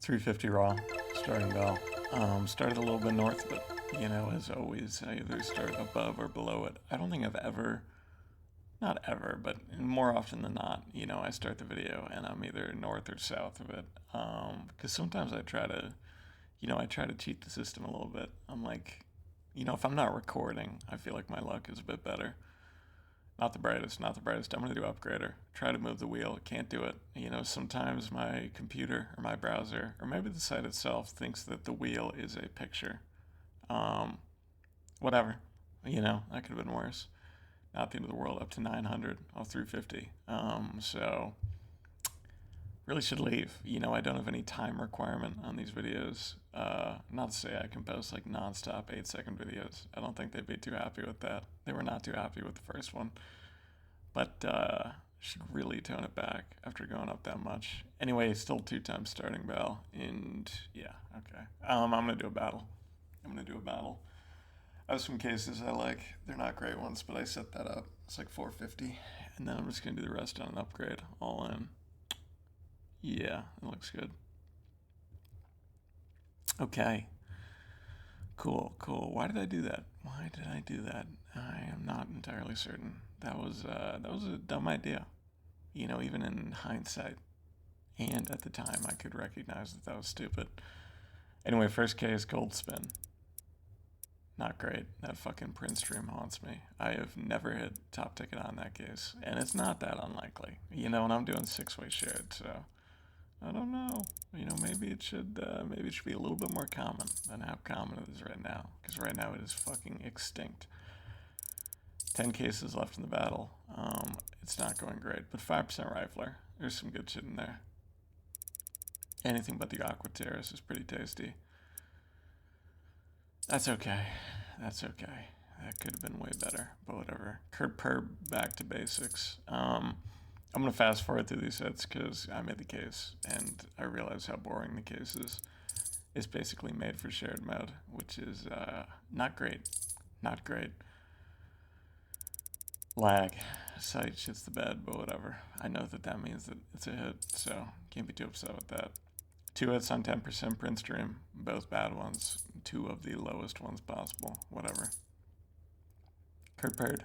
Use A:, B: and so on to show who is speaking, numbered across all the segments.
A: 350 raw, starting bell. Started a little bit north, but you know, as always, I either start above or below it. I don't think I've ever, not ever, but more often than not, you know, I start the video and I'm either north or south of it. Because sometimes I try to, you know, I try to cheat the system a little bit. I'm like, you know, if I'm not recording, I feel like my luck is a bit better. Not the brightest, not the brightest. I'm gonna do upgrader. Try to move the wheel, can't do it. You know, sometimes my computer or my browser, or maybe the site itself, thinks that the wheel is a picture. Um, Whatever. You know, that could have been worse. Not the end of the world, up to 900 off 350. So really should leave. You know, I don't have any time requirement on these videos. Not to say I can post like non-stop 8-second videos. I don't think they'd be too happy with that. They were not too happy with the first one. But should really tone it back after going up that much. Anyway, still 2 times starting bell. And yeah, okay. I'm gonna do a battle. I have some cases I like. They're not great ones, but I set that up. It's like 450. And then I'm just gonna do the rest on an upgrade, all in. Yeah, it looks good. Okay. Cool, cool. Why did I do that? Why did I do that? I am not entirely certain. That was a dumb idea. You know, even in hindsight. And at the time, I could recognize that that was stupid. Anyway, first case, gold spin. Not great. That fucking Prince stream haunts me. I have never hit top ticket on that case, and it's not that unlikely. You know, and I'm doing 6-way shared, so I don't know. You know, maybe it should be a little bit more common than how common it is right now. Because right now it is fucking extinct. 10 cases left in the battle. It's not going great, but 5% rifler. There's some good shit in there. Anything but the Aqua Terrace is pretty tasty. That's okay. That's okay. That could have been way better, but whatever. Kurt Perb back to basics. I'm gonna fast forward through these hits because I made the case and I realize how boring the case is. It's basically made for shared mode, which is not great. Not great. Lag. Site shits the bed, but whatever. I know that that means that it's a hit, so can't be too upset with that. 2 hits on 10% print stream, both bad ones. 2 of the lowest ones possible. Whatever. Kurt Bird.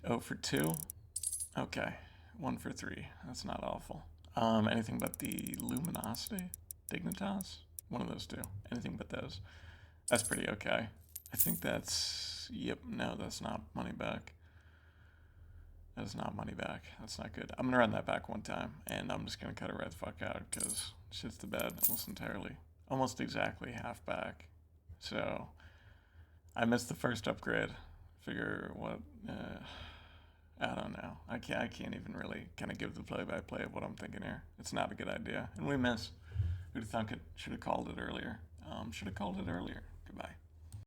A: 0 for 2. Okay. 1 for 3. That's not awful. Anything but the Luminosity? Dignitas? One of those two. Anything but those. That's pretty okay. I think that's... Yep, no, that's not money back. That is not money back. That's not good. I'm gonna run that back one time, and I'm just gonna cut it right the fuck out, because shit's the bed almost entirely. Almost exactly half back. So, I missed the first upgrade. Figure what... I don't know. I can't even really kind of give the play-by-play of what I'm thinking here. It's not a good idea. And we miss. Who'd have thunk it? Should have called it earlier. Should have called it earlier. Goodbye.